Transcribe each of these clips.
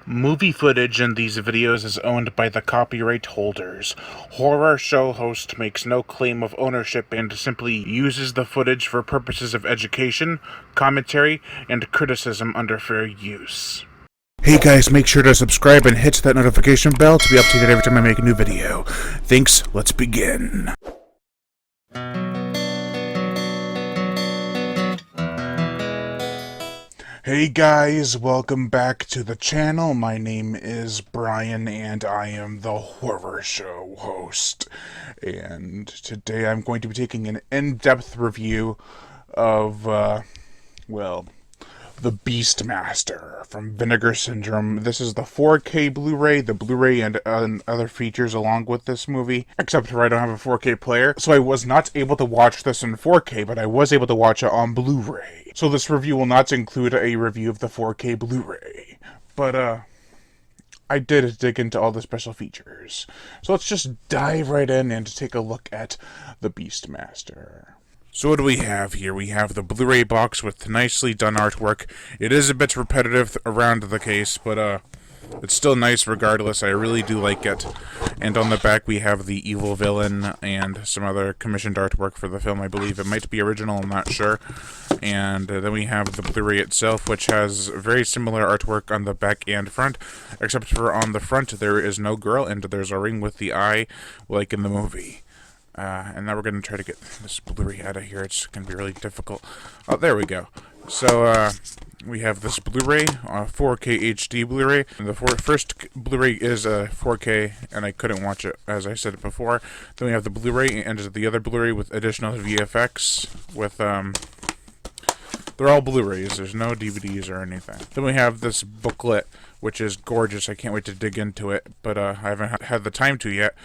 Movie footage in these videos is owned by the copyright holders. Horror show host makes no claim of ownership and simply uses the footage for purposes of education, commentary, and criticism under fair use. Hey guys, make sure to subscribe and hit that notification bell to be updated every time I make a new video. Thanks, let's begin. Hey guys, welcome back to the channel. My name is Brian and I am the horror show host. And today I'm going to be taking an in-depth review of, the Beastmaster from Vinegar Syndrome. This is the 4K Blu-ray, the Blu-ray and other features along with this movie, except for I don't have a 4K player, so I was not able to watch this in 4K, but I was able to watch it on Blu-ray. So this review will not include a review of the 4K Blu-ray, but I did dig into all the special features. So let's just dive right in and take a look at the Beastmaster. So what do we have here? We have the Blu-ray box with nicely done artwork. It is a bit repetitive around the case, but it's still nice regardless. I really do like it. And on the back we have the evil villain and some other commissioned artwork for the film. I believe it might be original, I'm not sure. And then we have the Blu-ray itself, which has very similar artwork on the back and front, except for on the front there is no girl and there's a ring with the eye, like in the movie. And now we're going to try to get this Blu-ray out of here. It's going to be really difficult. Oh, there we go. So, we have this Blu-ray, 4K HD Blu-ray. And the first Blu-ray is 4K, and I couldn't watch it, as I said before. Then we have the Blu-ray, and the other Blu-ray with additional VFX, with, they're all Blu-rays. There's no DVDs or anything. Then we have this booklet, which is gorgeous. I can't wait to dig into it, but I haven't had the time to yet.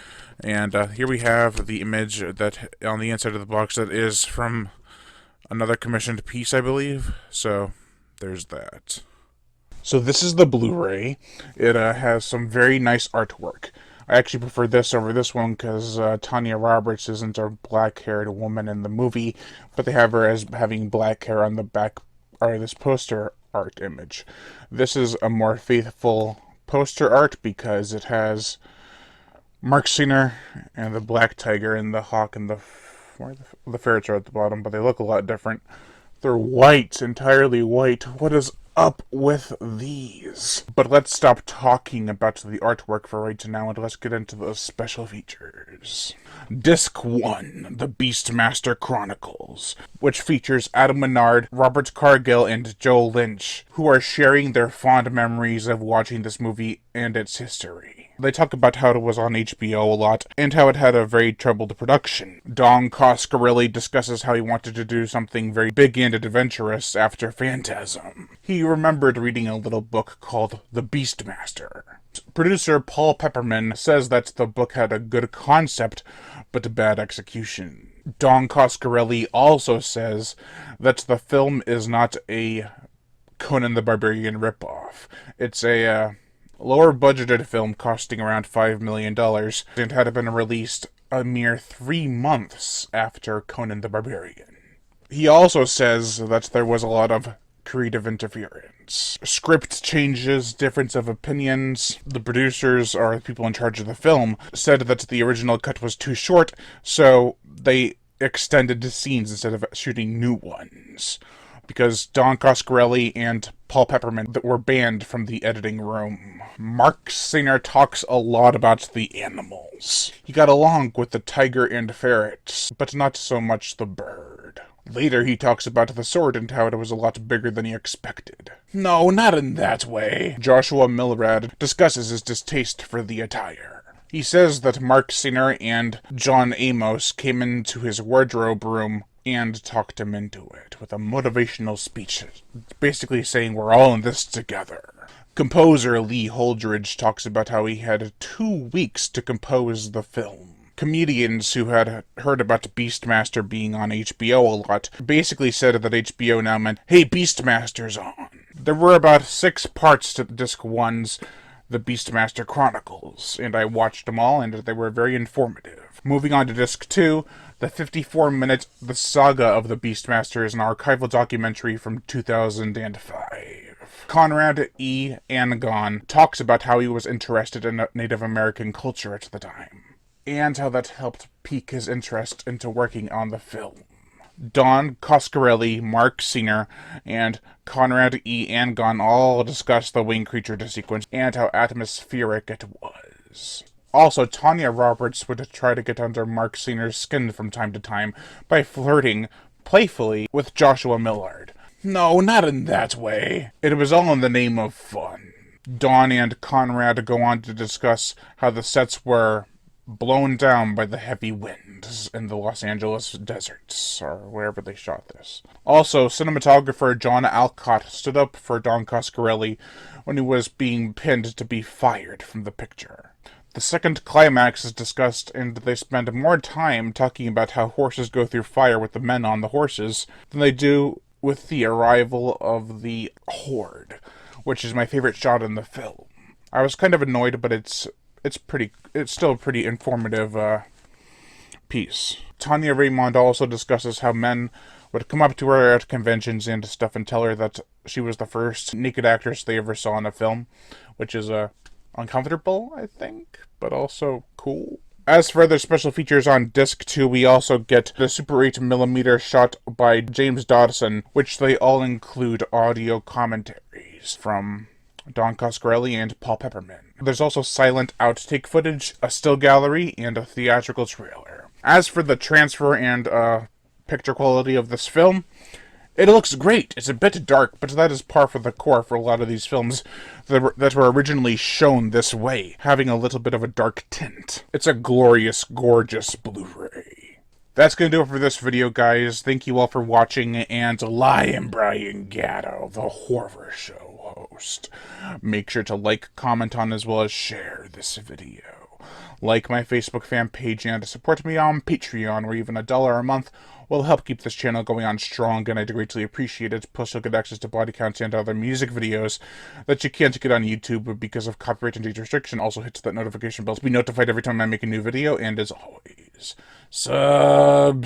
And here we have the image that on the inside of the box that is from another commissioned piece, I believe. So there's that. So this is the Blu-ray. It has some very nice artwork. I actually prefer this over this one because Tanya Roberts isn't a black-haired woman in the movie, but they have her as having black hair on the back, or this poster art image. This is a more faithful poster art because it has Mark Singer and the black tiger and the hawk and the ferrets are at the bottom, but they look a lot different. They're white, entirely white. What is up with these? But let's stop talking about the artwork for right now and let's get into the special features. Disc 1, The Beastmaster Chronicles, which features Adam Menard, Robert Cargill, and Joe Lynch, who are sharing their fond memories of watching this movie and its history. They talk about how it was on HBO a lot, and how it had a very troubled production. Don Coscarelli discusses how he wanted to do something very big and adventurous after Phantasm. He remembered reading a little book called The Beastmaster. Producer Paul Pepperman says that the book had a good concept, but bad execution. Don Coscarelli also says that the film is not a Conan the Barbarian ripoff. It's a lower budgeted film costing around $5 million and had been released a mere 3 months after Conan the Barbarian. He also says that there was a lot of creative interference. Script changes, difference of opinions. The producers, or the people in charge of the film, said that the original cut was too short, so they extended scenes instead of shooting new ones. Because Don Coscarelli and Paul Pepperman were banned from the editing room. Mark Singer talks a lot about the animals. He got along with the tiger and ferrets, but not so much the bird. Later he talks about the sword and how it was a lot bigger than he expected. No, not in that way. Joshua Milrad discusses his distaste for the attire. He says that Mark Singer and John Amos came into his wardrobe room and talked him into it with a motivational speech, basically saying we're all in this together. Composer Lee Holdridge talks about how he had 2 weeks to compose the film. Comedians who had heard about Beastmaster being on HBO a lot basically said that HBO now meant, hey, Beastmaster's on. There were about 6 parts to Disc 1's The Beastmaster Chronicles, and I watched them all, and they were very informative. Moving on to Disc 2, the 54-minute The Saga of the Beastmaster is an archival documentary from 2005. Conrad E. Angon talks about how he was interested in Native American culture at the time, and how that helped pique his interest into working on the film. Don Coscarelli, Mark Senior, and Conrad E. Angon all discussed the wing creature sequence and how atmospheric it was. Also, Tanya Roberts would try to get under Mark Senior's skin from time to time by flirting playfully with Joshua Millard. No, not in that way. It was all in the name of fun. Don and Conrad go on to discuss how the sets were blown down by the heavy winds in the Los Angeles deserts, or wherever they shot this. Also, cinematographer John Alcott stood up for Don Coscarelli when he was being pinned to be fired from the picture. The second climax is discussed, and they spend more time talking about how horses go through fire with the men on the horses than they do with the arrival of the Horde, which is my favorite shot in the film. I was kind of annoyed, but it's still a pretty informative piece. Tanya Raymond also discusses how men would come up to her at conventions and stuff and tell her that she was the first naked actress they ever saw in a film, which is uncomfortable, I think, but also cool. As for other special features on Disc 2, we also get the Super 8mm shot by James Dodson, which they all include audio commentaries from Don Coscarelli and Paul Pepperman. There's also silent outtake footage, a still gallery, and a theatrical trailer. As for the transfer and picture quality of this film, it looks great. It's a bit dark, but that is par for the course for a lot of these films that were originally shown this way, having a little bit of a dark tint. It's a glorious, gorgeous Blu-ray. That's going to do it for this video, guys. Thank you all for watching, and I am Brian Gatto, the Horror Show host. Make sure to like, comment on, as well as share this video. Like my Facebook fan page and support me on Patreon, where even $1 a month will help keep this channel going on strong, and I'd greatly appreciate it. Plus, you'll get access to body counts and other music videos that you can't get on YouTube because of copyright and data restriction. Also, hit that notification bell to be notified every time I make a new video, and as always, subscribe.